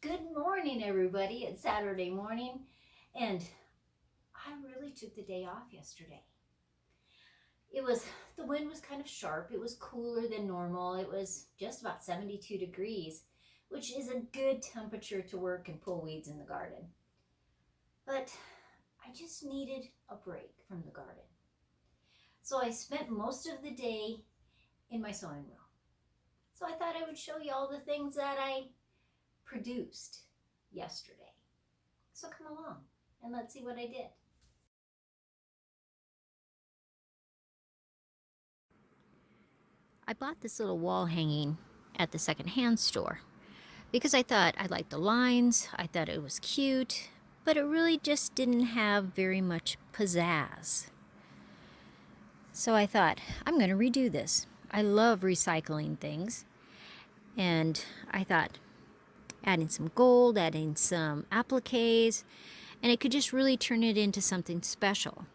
Good morning, everybody. It's Saturday morning, and I really took the day off yesterday. The wind was kind of sharp. It was cooler than normal. It was just about 72 degrees, which is a good temperature to work and pull weeds in the garden. But I just needed a break from the garden. So I spent most of the day in my sewing room. So I thought I would show you all the things that I produced yesterday. So come along and let's see what I did. I bought this little wall hanging at the secondhand store because I thought I liked the lines, I thought it was cute, but it really just didn't have very much pizzazz. So I thought, I'm going to redo this. I love recycling things, and I thought adding some gold, adding some appliques, and it could just really turn it into something special.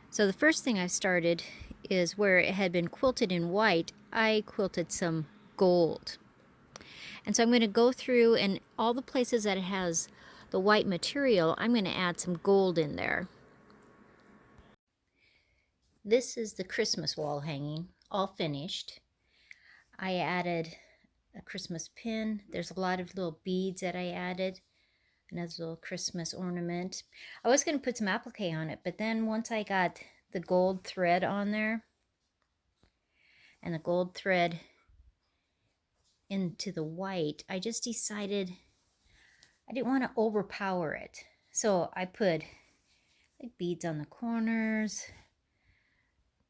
So the first thing I started is where it had been quilted in white, I quilted some gold. And so I'm going to go through, and all the places that it has the white material, I'm going to add some gold in there. This is the Christmas wall hanging, all finished. I added a Christmas pin. There's a lot of little beads that I added. Another little Christmas ornament. I was going to put some applique on it, but then once I got the gold thread on there, and the gold thread into the white, I just decided I didn't want to overpower it. So I put like beads on the corners,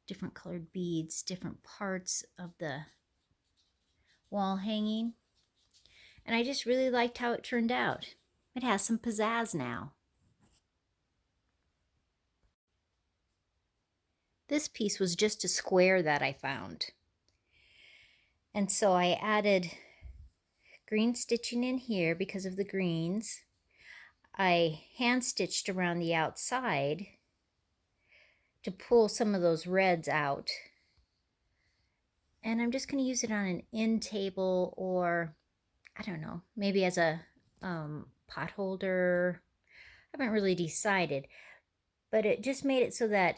different colored beads, different parts of the wall hanging. And I just really liked how it turned out. It has some pizzazz now. This piece was just a square that I found. And so I added green stitching in here because of the greens. I hand stitched around the outside to pull some of those reds out. And I'm just going to use it on an end table, or I don't know, maybe as a pot holder. I haven't really decided, but it just made it so that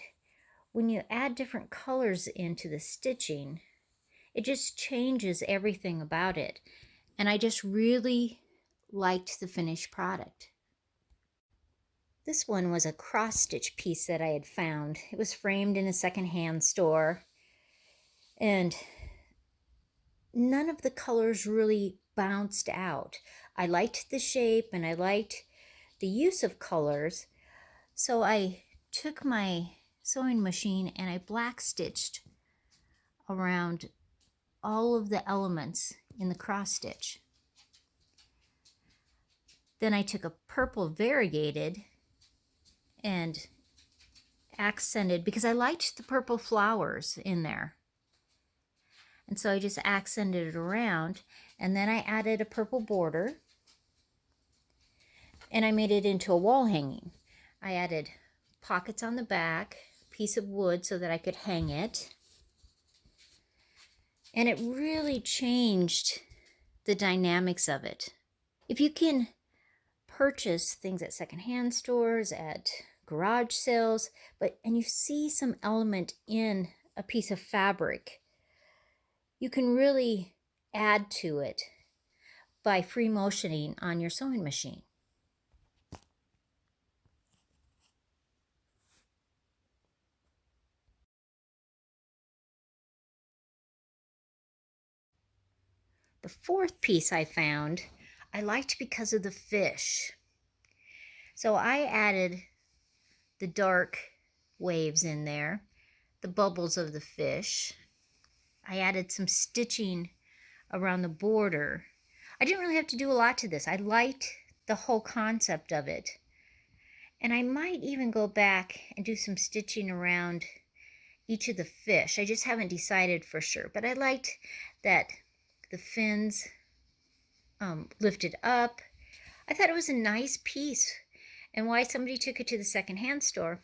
when you add different colors into the stitching, it just changes everything about it. And I just really liked the finished product. This one was a cross stitch piece that I had found. It was framed in a secondhand store, and none of the colors really bounced out. I liked the shape and I liked the use of colors, so I took my sewing machine and I black stitched around all of the elements in the cross stitch. Then I took a purple variegated and accented, because I liked the purple flowers in there. And so I just accented it around, and then I added a purple border, and I made it into a wall hanging. I added pockets on the back, piece of wood so that I could hang it. And it really changed the dynamics of it. If you can purchase things at secondhand stores, at garage sales, and you see some element in a piece of fabric, you can really add to it by free motioning on your sewing machine. The fourth piece I found, I liked because of the fish. So I added the dark waves in there, the bubbles of the fish. I added some stitching around the border. I didn't really have to do a lot to this. I liked the whole concept of it. And I might even go back and do some stitching around each of the fish. I just haven't decided for sure. But I liked that the fins lifted up. I thought it was a nice piece. And why somebody took it to the secondhand store,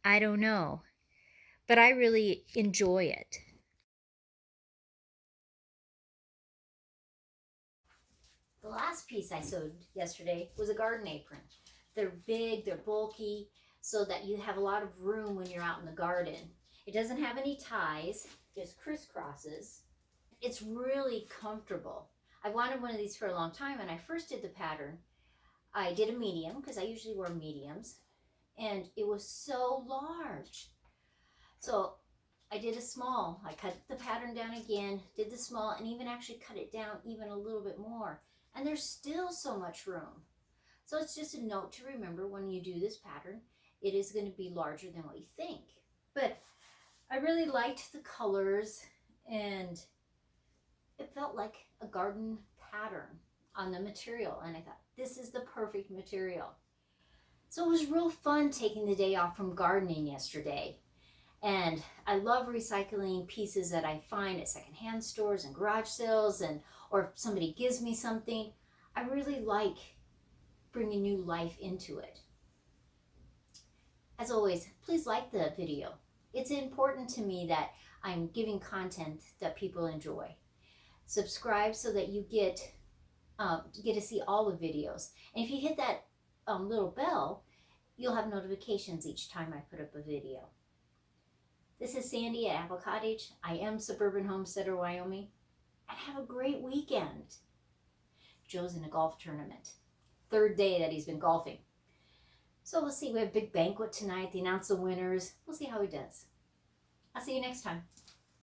I don't know. But I really enjoy it. The The last piece I sewed yesterday was a garden apron. They're big, they're bulky, so that you have a lot of room when you're out in the garden. It doesn't have any ties, just crisscrosses. It's really comfortable. I wanted one of these for a long time. When I first did the pattern, I did a medium because I usually wear mediums, and it was so large. So I did a small. I cut the pattern down again, did the small, and even actually cut it down even a little bit more. And there's still so much room. So it's just a note to remember when you do this pattern, it is going to be larger than what you think. But I really liked the colors, and it felt like a garden pattern on the material. And I thought, this is the perfect material. So it was real fun taking the day off from gardening yesterday. And I love recycling pieces that I find at secondhand stores and garage sales, or if somebody gives me something. I really like bringing new life into it. As always, please like the video. It's important to me that I'm giving content that people enjoy. Subscribe so that you get to see all the videos. And if you hit that little bell, you'll have notifications each time I put up a video. This is Sandy at Apple Cottage. I am Suburban Homesteader, Wyoming. And have a great weekend. Joe's in a golf tournament. 3rd day that he's been golfing. So we'll see. We have a big banquet tonight. They announce the winners. We'll see how he does. I'll see you next time.